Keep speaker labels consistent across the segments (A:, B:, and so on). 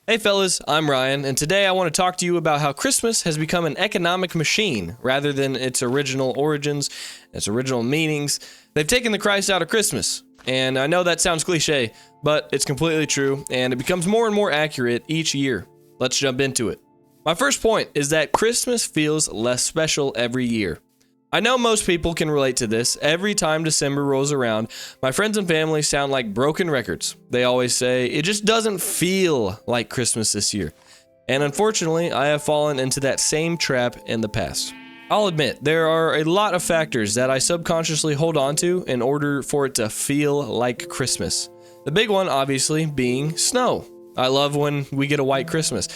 A: Hey fellas, I'm Ryan, and today I want to talk to you about how Christmas has become an economic machine rather than its original origins, its original meanings. They've taken the Christ out of Christmas, and I know that sounds cliche, but it's completely true, and it becomes more and more accurate each year. Let's jump into it. My first point is that Christmas feels less special every year. I know most people can relate to this. Every time December rolls around, my friends and family sound like broken records. They always say, it just doesn't feel like Christmas this year. And unfortunately, I have fallen into that same trap in the past. I'll admit, there are a lot of factors that I subconsciously hold on to in order for it to feel like Christmas. The big one, obviously, being snow. I love when we get a white Christmas.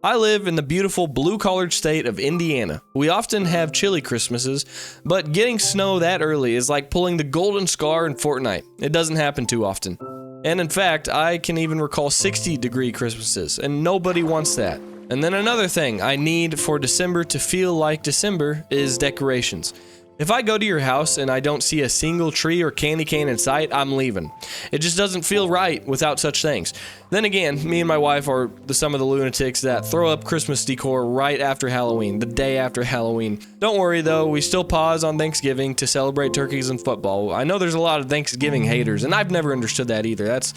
A: I live in the beautiful blue-collared state of Indiana. We often have chilly Christmases, but getting snow that early is like pulling the golden scar in Fortnite. It doesn't happen too often. And in fact, I can even recall 60-degree Christmases, and nobody wants that. And then another thing I need for December to feel like December is decorations. If I go to your house and I don't see a single tree or candy cane in sight, I'm leaving. It just doesn't feel right without such things. Then again, me and my wife are some of the lunatics that throw up Christmas decor right after Halloween, the day after Halloween. Don't worry though, we still pause on Thanksgiving to celebrate turkeys and football. I know there's a lot of Thanksgiving haters, and I've never understood that either. That's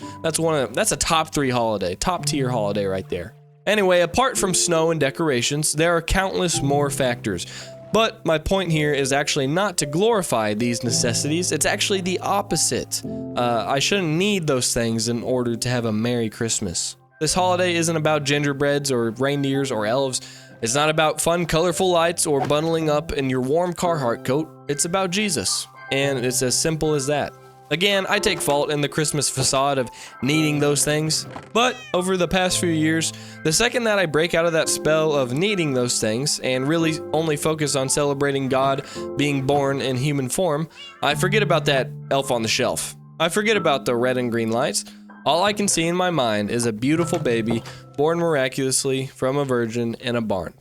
A: a top 3 holiday, top tier holiday right there. Anyway, apart from snow and decorations, there are countless more factors. But my point here is actually not to glorify these necessities, it's actually the opposite. I shouldn't need those things in order to have a Merry Christmas. This holiday isn't about gingerbreads or reindeers or elves. It's not about fun, colorful lights or bundling up in your warm Carhartt coat. It's about Jesus, and it's as simple as that. Again, I take fault in the Christmas facade of needing those things, but over the past few years, the second that I break out of that spell of needing those things and really only focus on celebrating God being born in human form, I forget about that elf on the shelf. I forget about the red and green lights. All I can see in my mind is a beautiful baby born miraculously from a virgin in a barn.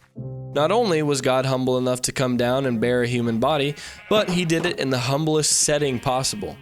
A: Not only was God humble enough to come down and bear a human body, but he did it in the humblest setting possible.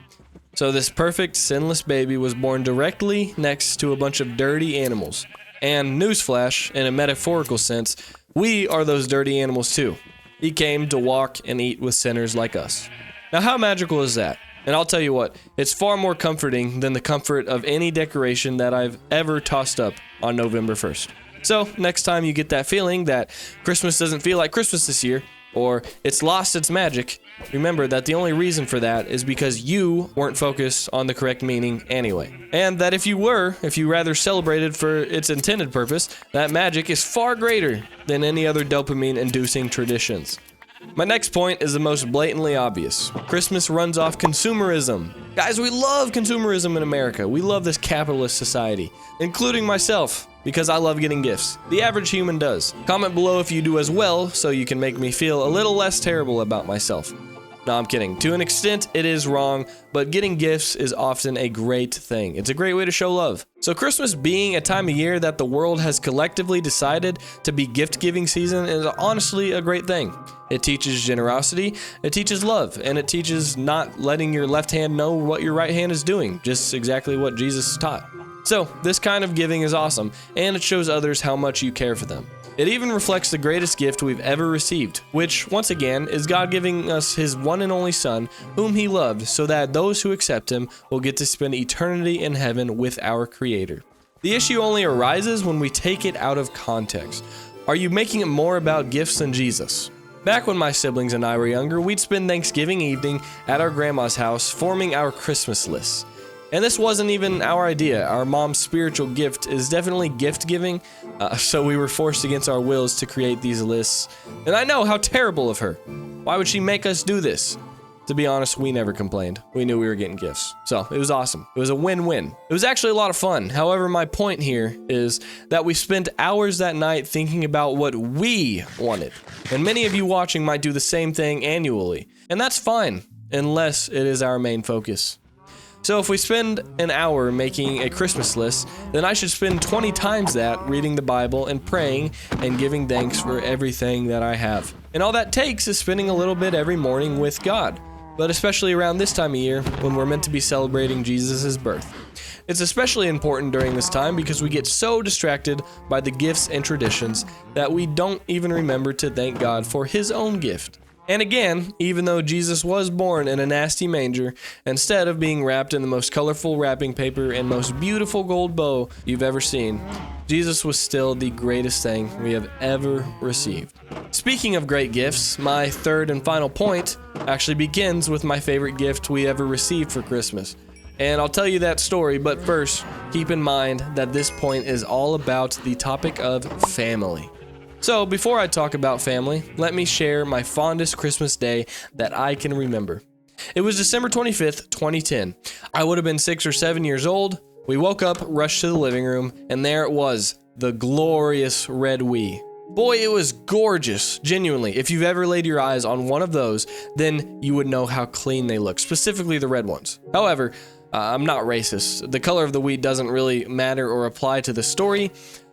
A: So this perfect, sinless baby was born directly next to a bunch of dirty animals. And newsflash, in a metaphorical sense, we are those dirty animals too. He came to walk and eat with sinners like us. Now how magical is that? And I'll tell you what, it's far more comforting than the comfort of any decoration that I've ever tossed up on November 1st. So next time you get that feeling that Christmas doesn't feel like Christmas this year, or it's lost its magic, remember that the only reason for that is because you weren't focused on the correct meaning anyway. And that if you rather celebrated for its intended purpose, that magic is far greater than any other dopamine-inducing traditions. My next point is the most blatantly obvious. Christmas runs off consumerism. Guys, we love consumerism in America. We love this capitalist society, including myself, because I love getting gifts. The average human does. Comment below if you do as well, so you can make me feel a little less terrible about myself. No, I'm kidding. To an extent, it is wrong, but getting gifts is often a great thing. It's a great way to show love. So Christmas being a time of year that the world has collectively decided to be gift-giving season is honestly a great thing. It teaches generosity, it teaches love, and it teaches not letting your left hand know what your right hand is doing, just exactly what Jesus taught. So, this kind of giving is awesome, and it shows others how much you care for them. It even reflects the greatest gift we've ever received, which, once again, is God giving us his one and only Son, whom he loved, so that those who accept him will get to spend eternity in heaven with our Creator. The issue only arises when we take it out of context. Are you making it more about gifts than Jesus? Back when my siblings and I were younger, we'd spend Thanksgiving evening at our grandma's house forming our Christmas lists. And this wasn't even our idea. Our mom's spiritual gift is definitely gift giving, so we were forced against our wills to create these lists. And I know, how terrible of her. Why would she make us do this? To be honest, we never complained. We knew we were getting gifts. So it was awesome. It was a win-win. It was actually a lot of fun. However, my point here is that we spent hours that night thinking about what we wanted. And many of you watching might do the same thing annually. And that's fine, unless it is our main focus. So if we spend an hour making a Christmas list, then I should spend 20 times that reading the Bible and praying and giving thanks for everything that I have. And all that takes is spending a little bit every morning with God. But especially around this time of year when we're meant to be celebrating Jesus' birth. It's especially important during this time because we get so distracted by the gifts and traditions that we don't even remember to thank God for his own gift. And again, even though Jesus was born in a nasty manger, instead of being wrapped in the most colorful wrapping paper and most beautiful gold bow you've ever seen, Jesus was still the greatest thing we have ever received. Speaking of great gifts, my third and final point actually begins with my favorite gift we ever received for Christmas. And I'll tell you that story, but first, keep in mind that this point is all about the topic of family. So before I talk about family, let me share my fondest Christmas day that I can remember. It was December 25th, 2010. I would have been 6 or 7 years old. We woke up, rushed to the living room, and there it was, the glorious red Wii. Boy, it was gorgeous, genuinely. If you've ever laid your eyes on one of those, then you would know how clean they look, specifically the red ones. However, I'm not racist. The color of the Wii doesn't really matter or apply to the story.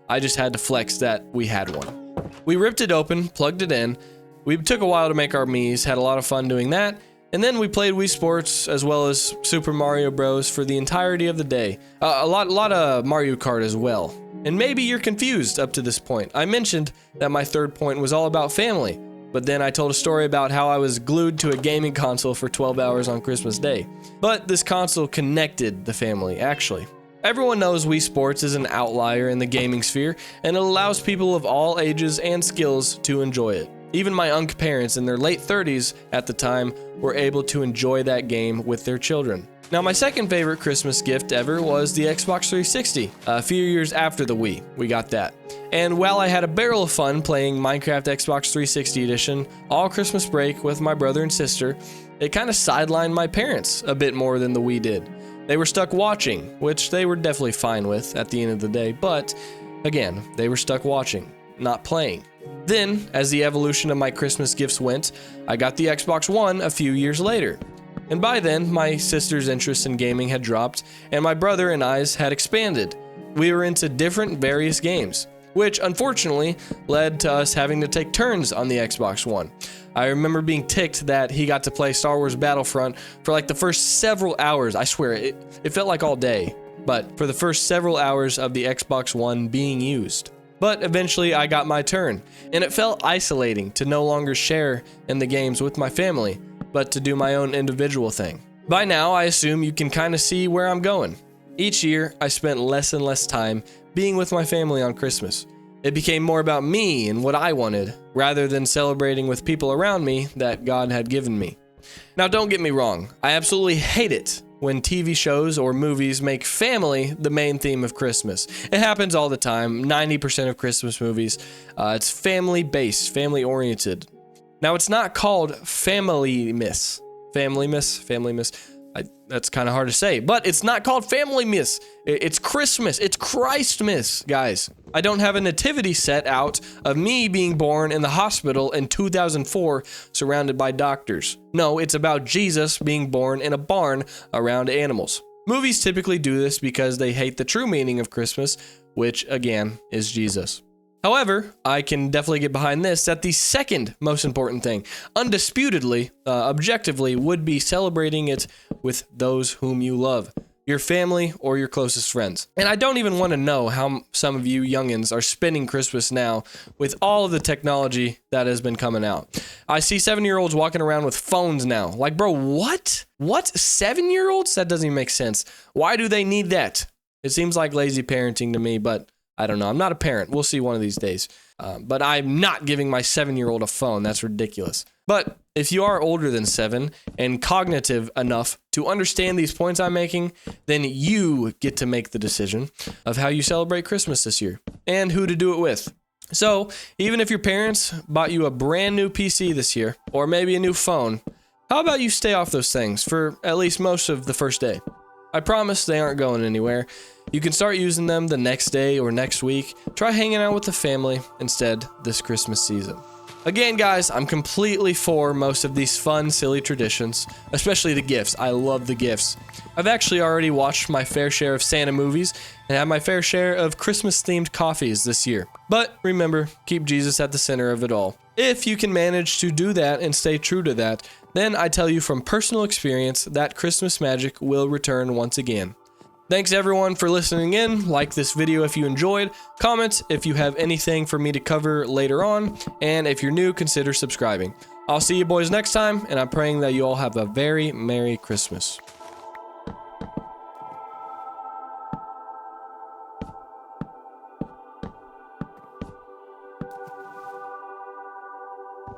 A: I just had to flex that we had one. We ripped it open, plugged it in. We took a while to make our Miis, had a lot of fun doing that, and then we played Wii Sports as well as Super Mario Bros. For the entirety of the day. A lot of Mario Kart as well. And maybe you're confused up to this point. I mentioned that my third point was all about family, but then I told a story about how I was glued to a gaming console for 12 hours on Christmas Day. But this console connected the family, actually. Everyone knows Wii Sports is an outlier in the gaming sphere, and it allows people of all ages and skills to enjoy it. Even my Unk parents in their late 30s at the time were able to enjoy that game with their children. Now, my second favorite Christmas gift ever was the Xbox 360. A few years after the Wii, we got that. And while I had a barrel of fun playing Minecraft Xbox 360 Edition all Christmas break with my brother and sister, it kind of sidelined my parents a bit more than the Wii did. They were stuck watching, which they were definitely fine with at the end of the day, but again, they were stuck watching, not playing. Then, as the evolution of my Christmas gifts went, I got the Xbox One a few years later. And by then, my sister's interest in gaming had dropped, and my brother and I's had expanded. We were into different various games, which unfortunately led to us having to take turns on the Xbox One. I remember being ticked that he got to play Star Wars Battlefront for like the first several hours. I swear, it felt like all day, but for the first several hours of the Xbox One being used. But eventually I got my turn, and it felt isolating to no longer share in the games with my family, but to do my own individual thing. By now, I assume you can kind of see where I'm going. Each year, I spent less and less time being with my family on Christmas. It became more about me and what I wanted, rather than celebrating with people around me that God had given me. Now, don't get me wrong, I absolutely hate it when TV shows or movies make family the main theme of Christmas. It happens all the time, 90% of Christmas movies. It's family-based, family-oriented. Now, it's not called Family-Miss. Family-Miss. That's kind of hard to say, but it's not called Family-Miss. It's Christmas. It's Christmas, guys. I don't have a nativity set out of me being born in the hospital in 2004 surrounded by doctors. No, it's about Jesus being born in a barn around animals. Movies typically do this because they hate the true meaning of Christmas, which again is Jesus. However, I can definitely get behind this, that the second most important thing, undisputedly, objectively, would be celebrating it with those whom you love, your family or your closest friends. And I don't even want to know how some of you youngins are spending Christmas now with all of the technology that has been coming out. I see 7-year-olds walking around with phones now. Like, bro, what? What? 7-year-olds? That doesn't even make sense. Why do they need that? It seems like lazy parenting to me, but I don't know. I'm not a parent. We'll see one of these days. But I'm not giving my 7-year-old a phone. That's ridiculous. But if you are older than 7 and cognitive enough to understand these points I'm making, then you get to make the decision of how you celebrate Christmas this year and who to do it with. So even if your parents bought you a brand new PC this year, or maybe a new phone, how about you stay off those things for at least most of the first day? I promise they aren't going anywhere. You can start using them the next day or next week. Try hanging out with the family instead this Christmas season. Again, guys, I'm completely for most of these fun, silly traditions, especially the gifts. I love the gifts. I've actually already watched my fair share of Santa movies and had my fair share of Christmas-themed coffees this year. But remember, keep Jesus at the center of it all. If you can manage to do that and stay true to that, then I tell you from personal experience that Christmas magic will return once again. Thanks everyone for listening in. Like this video if you enjoyed. Comment if you have anything for me to cover later on. And if you're new, consider subscribing. I'll see you boys next time, and I'm praying that you all have a very Merry Christmas.